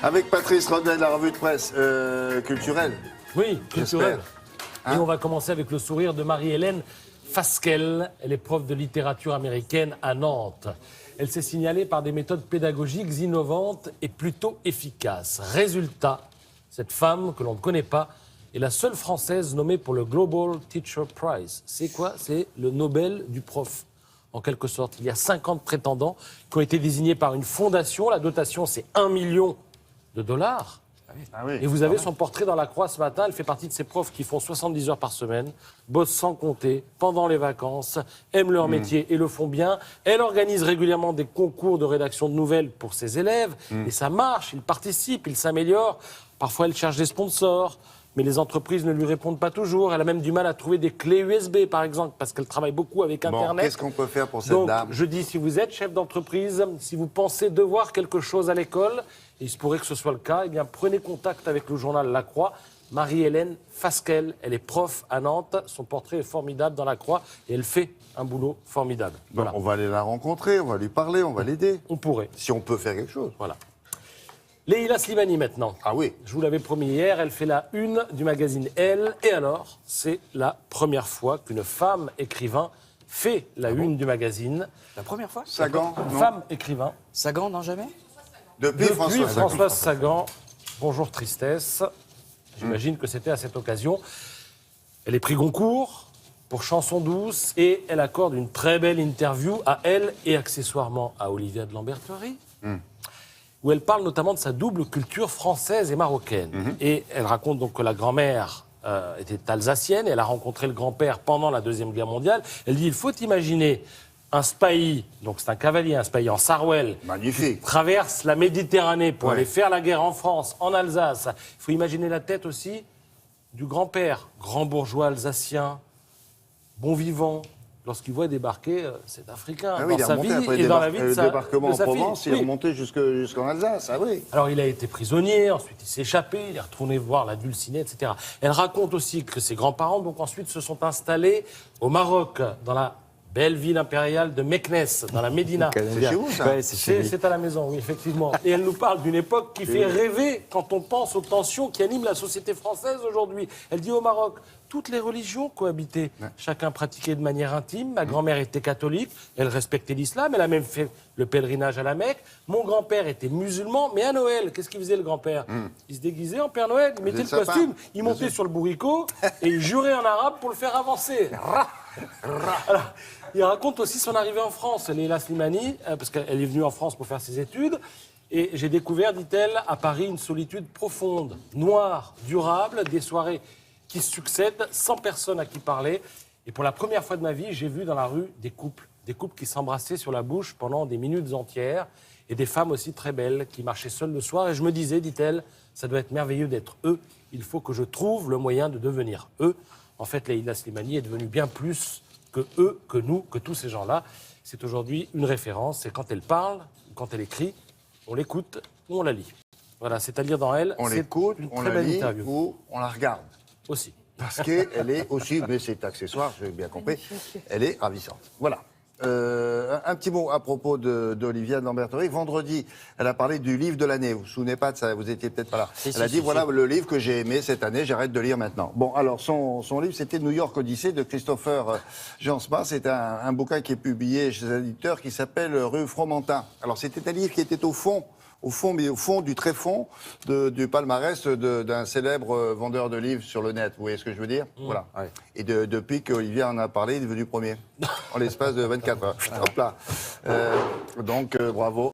Avec Patrice Rodin de la revue de presse culturelle. Oui, culturel. Hein? Et on va commencer avec le sourire de Marie-Hélène Fasquelle. Elle est prof de littérature américaine à Nantes. Elle s'est signalée par des méthodes pédagogiques innovantes et plutôt efficaces. Résultat, cette femme que l'on ne connaît pas est la seule Française nommée pour le Global Teacher Prize. C'est quoi? C'est le Nobel du prof, en quelque sorte. Il y a 50 prétendants qui ont été désignés par une fondation. La dotation, c'est 1 million de dollars. Ah oui, Et vous avez son portrait dans la Croix ce matin. Elle fait partie de ces profs qui font 70 heures par semaine, bossent sans compter, pendant les vacances, aiment leur métier et le font bien. Elle organise régulièrement des concours de rédaction de nouvelles pour ses élèves. Et ça marche, ils participent, ils s'améliorent. Parfois, elle cherche des sponsors, mais les entreprises ne lui répondent pas toujours. Elle a même du mal à trouver des clés USB, par exemple, parce qu'elle travaille beaucoup avec Internet. Bon, qu'est-ce qu'on peut faire pour cette Donc, dame? je dis, si vous êtes chef d'entreprise, si vous pensez devoir quelque chose à l'école, et il se pourrait que ce soit le cas, eh bien, prenez contact avec le journal La Croix. Marie-Hélène Fasquelle, elle est prof à Nantes. Son portrait est formidable dans La Croix et elle fait un boulot formidable. Voilà. On va aller la rencontrer, on va lui parler, on va l'aider. On pourrait. Si on peut faire quelque chose. Voilà. Leïla Slimani maintenant. Ah oui. Je vous l'avais promis hier, elle fait la une du magazine Elle. Et alors, c'est la première fois qu'une femme écrivain fait la une du magazine. La première fois Sagan, Une non? femme écrivain. Sagan, non jamais Depuis Françoise François. Sagan. Bonjour Tristesse. J'imagine que c'était à cette occasion. Elle est prix Goncourt pour Chanson douce et elle accorde une très belle interview à elle et accessoirement à Olivia de Lamberterie. Où elle parle notamment de sa double culture française et marocaine. Et elle raconte donc que la grand-mère était alsacienne, elle a rencontré le grand-père pendant la Deuxième Guerre mondiale. Elle dit, il faut imaginer un spahi, donc c'est un cavalier, un spahi en Sarwell, Magnifique. qui traverse la Méditerranée pour Ouais. aller faire la guerre en France, en Alsace. Il faut imaginer la tête aussi du grand-père, grand bourgeois alsacien, bon vivant. Lorsqu'il voit débarquer cet Africain Ah oui, il dans est sa remonté vie après et dans la vie de le sa débarquement de en sa fille. Provence, il est Oui. remonté jusqu'en Alsace. Ah oui. Alors, il a été prisonnier, ensuite il s'est échappé, il est retourné voir la Dulcinée, etc. Elle raconte aussi que ses grands-parents, donc ensuite, se sont installés au Maroc, dans la belle ville impériale de Meknès, dans la Médina. C'est chez vous, ça? Ouais, c'est chez lui. C'est à la maison, oui, effectivement. Et elle nous parle d'une époque qui fait rêver quand on pense aux tensions qui animent la société française aujourd'hui. Elle dit au Maroc, toutes les religions cohabitaient. Chacun pratiquait de manière intime. Ma grand-mère était catholique, elle respectait l'islam, elle a même fait le pèlerinage à la Mecque. Mon grand-père était musulman, mais à Noël, qu'est-ce qu'il faisait le grand-père? Il se déguisait en Père Noël, il mettait le le sapin. costume, il montait sur le bourricot et il jurait en arabe pour le faire avancer. Alors, il raconte aussi son arrivée en France, Leïla Slimani, parce qu'elle est venue en France pour faire ses études. Et j'ai découvert, dit-elle, à Paris, une solitude profonde, noire, durable, des soirées qui succèdent, sans personne à qui parler. Et pour la première fois de ma vie, j'ai vu dans la rue des couples qui s'embrassaient sur la bouche pendant des minutes entières, et des femmes aussi très belles qui marchaient seules le soir. Et je me disais, dit-elle, ça doit être merveilleux d'être eux. Il faut que je trouve le moyen de devenir eux. En fait, Leïla Slimani est devenue bien plus que eux, que nous, que tous ces gens-là. C'est aujourd'hui une référence. C'est quand elle parle, quand elle écrit, on l'écoute ou on la lit. Voilà, c'est à lire dans Elle. On C'est l'écoute, une on très la belle lit interview. ou on la regarde. Aussi. Parce qu'elle est aussi, mais c'est accessoire, j'ai bien compris, elle est ravissante. Voilà. Un petit mot à propos d'Olivia de Lamberterie. Vendredi, elle a parlé du livre de l'année. Vous vous souvenez pas de ça? Vous étiez peut-être pas là. Elle a dit, voilà le livre que j'ai aimé cette année, j'arrête de lire maintenant. Bon, alors son livre, c'était New York Odyssey de Christopher Jansma. C'est un bouquin qui est publié chez un éditeur qui s'appelle Rue Fromentin. Alors c'était un livre qui était au fond du tréfonds du palmarès d'un célèbre vendeur de livres sur le net. Vous voyez ce que je veux dire? Voilà. Ouais. Et depuis qu'Olivier en a parlé, il est devenu premier. En l'espace de 24 heures. Hop là. Donc, bravo.